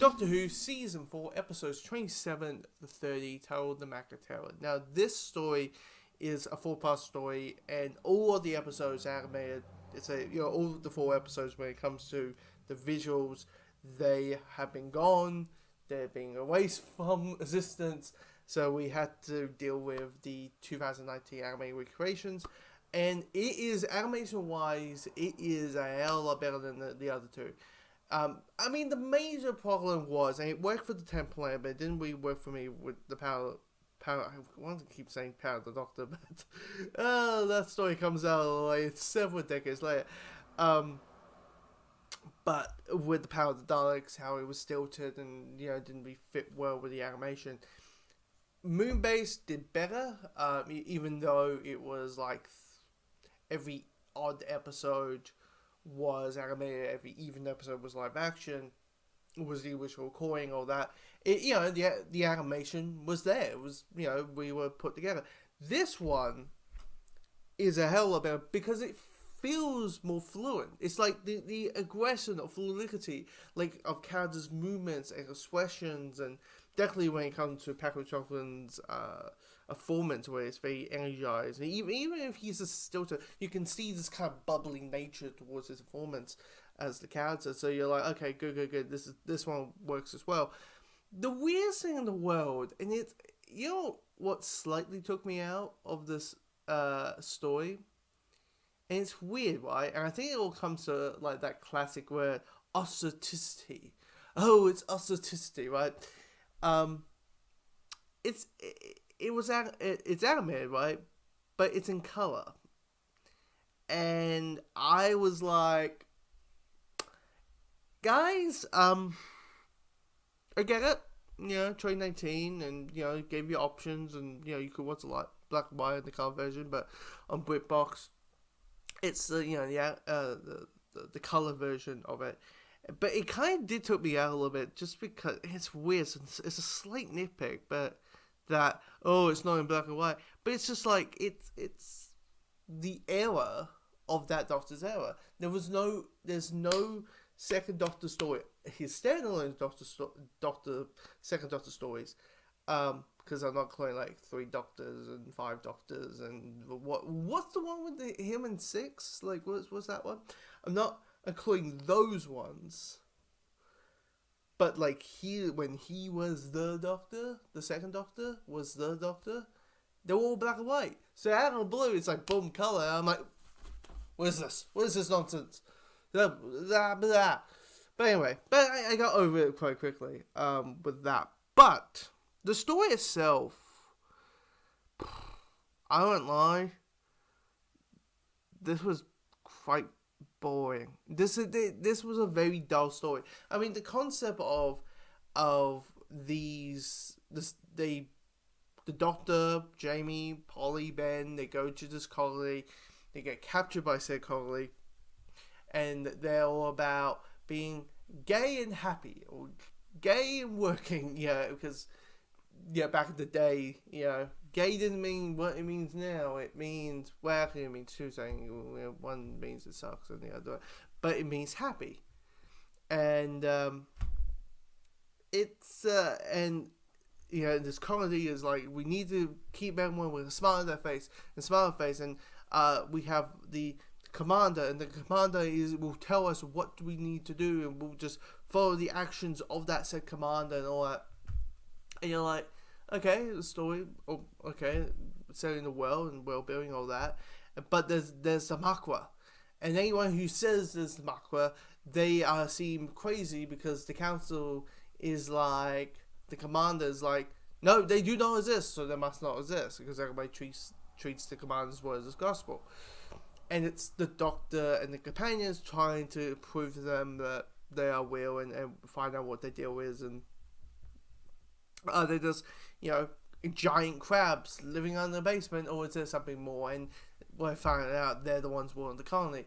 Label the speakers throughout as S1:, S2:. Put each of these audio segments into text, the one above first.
S1: Doctor Who Season 4, Episodes 27 to 30, titled The Macra Tower. Now, this story is a 4-part story, and all of the episodes are animated. It's all of the 4 episodes when it comes to the visuals, they have been gone, they're being erased from existence, so we had to deal with the 2019 animated recreations, and it is, animation-wise, it is a hell of a lot better than the other two. I mean, the major problem was, and it worked for the 10th Planet, but it didn't really work for me with the power. I want to keep saying Power of the Doctor, but that story comes out like several decades later. But with the Power of the Daleks, how it was stilted and didn't really fit well with the animation. Moonbase did better, even though it was like every odd episode was animated, every even episode was live action, was the original recording, all that. The animation was there. It was, we were put together. This one is a hell of a better because it feels more fluent. It's like the aggression of fluidity, like of characters' movements and expressions, and definitely when it comes to Patrick Troughton's performance, where it's very energized. And even if he's a stilter, you can see this kind of bubbling nature towards his performance as the character. So you're like, okay, good. This one works as well. The weirdest thing in the world, and it's what slightly took me out of this story, and it's weird, right? And I think it all comes to like that classic word, authenticity. Oh, it's authenticity, right? It's animated, right? But it's in color, and I was like, guys, I get it. 2019, and gave you options, and you could watch a lot black and white in the color version, but on BritBox, it's the color version of it. But it kind of did took me out a little bit, just because it's weird. It's a slight nitpick, but it's not in black and white. But it's just like it's the era of that Doctor's era. There's no second Doctor story. His standalone second Doctor stories, because I'm not calling like 3 Doctors and 5 Doctors and what's the one with him and 6? Like what's that one? I'm not including those ones. But like when he was the Doctor, the second Doctor was the Doctor, they're all black and white. So out of blue, it's like boom color. I'm like, what is this? What is this nonsense? Blah, blah, blah. But anyway, I got over it quite quickly with that. But the story itself, I won't lie, this was quite boring. This was a very dull story. I mean, the concept of the Doctor, Jamie, Polly, Ben, they go to this colony, they get captured by said colony, and they're all about being gay and happy, or gay and working, because back in the day, gay didn't mean what it means now. It means, well, actually it means two things. One means it sucks and the other, but it means happy. And this colony is like, we need to keep everyone with a smile on their face, and we have the commander, and the commander will tell us what we need to do, and we'll just follow the actions of that said commander and all that. And you're like, okay, the story, setting the world and world building, all that, but there's the Macra, and anyone who says there's the Macra, they seem crazy, because the council is like, the commander is like, no, they do not exist, so they must not exist, because everybody treats the commander's words as gospel. And it's the Doctor and the companions trying to prove to them that they are real, and find out what their deal is. And they're just, giant crabs living in the basement, or is there something more? And when I found out, they're the ones born in the colony.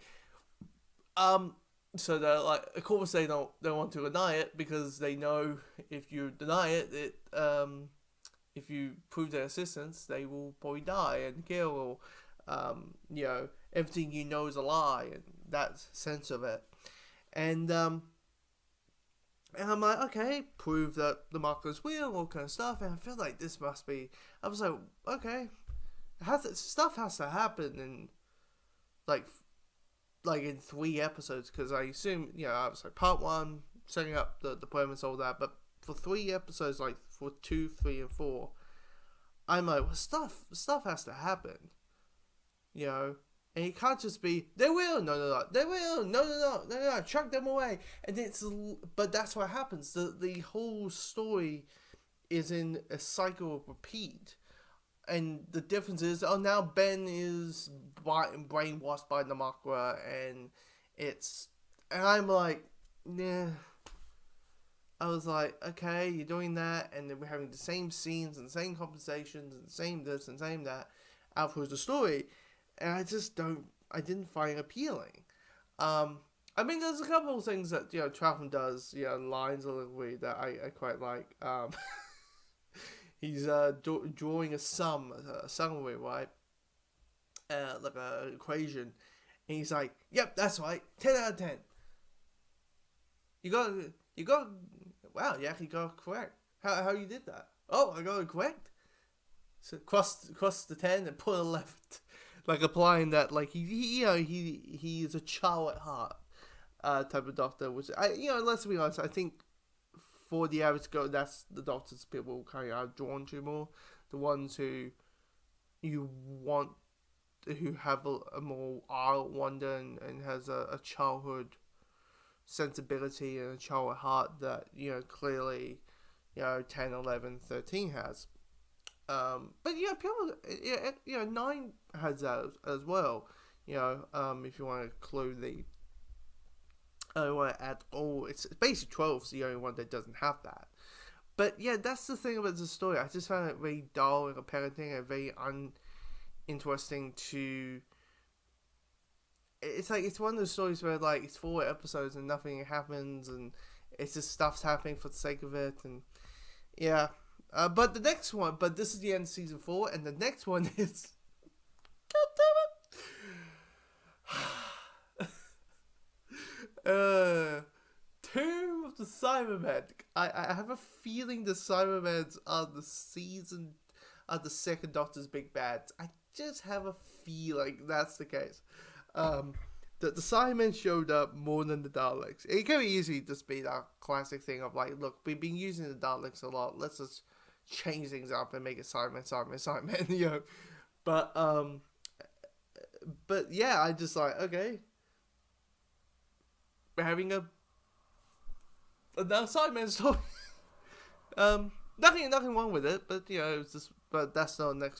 S1: So they're like, of course they don't want to deny it, because they know if you deny it, if you prove their existence, they will probably die and kill, or everything is a lie, and that sense of it. And And I'm like, okay, prove that the Macra's real, all kind of stuff. And I feel like this must be. I was like, okay, stuff has to happen in like in 3 episodes, because I assume, I was like part one, setting up the premise, all that. But for 3 episodes, like for 2, 3, and 4, I'm like, well, stuff has to happen, you know. And it can't just be, they will, no, they will, no, chuck them away. And but that's what happens. The whole story is in a cycle of repeat. And the difference is, now Ben is brainwashed by the Macra, and I'm like, nah. I was like, okay, you're doing that, and then we're having the same scenes and the same conversations and the same this and same that out through the story, and I didn't find appealing. I mean, there's a couple of things that, Troughton does, lines a little bit that I quite like. He's drawing a summary, right? Like an equation, and he's like, "Yep, that's right, 10 out of 10. You got, wow, you actually got it correct. How you did that? Oh, I got it correct. So cross the 10 and put a left, like applying that, like he is a child at heart, type of doctor. Which let's be honest, I think for the average girl, that's the doctors people kind of are drawn to more. The ones who you want, who have a more adult wonder, and has a childhood sensibility and a child heart that, clearly, 10, 11, 13 has. But people, 9 has that as well. If you want to include the, I want to add all. It's basically 12 is the only one that doesn't have that. But yeah, that's the thing about the story. I just found it very dull and repetitive and very uninteresting to. It's like, it's one of those stories where, like, it's 4 episodes and nothing happens, and it's just stuff's happening for the sake of it, and yeah. But the next one, but this is the end of season 4, and the next one is, God damn it. Tomb of the Cybermen. I have a feeling the Cybermen are the second Doctor's big bads. I just have a feeling that's the case. The Cybermen showed up more than the Daleks. It can easily just be that classic thing of, like, look, we've been using the Daleks a lot. Let's just change things up and make it Cybermen. But yeah, I just like, okay, we're having another Cybermen story. Nothing wrong with it, but it's just, but that's not next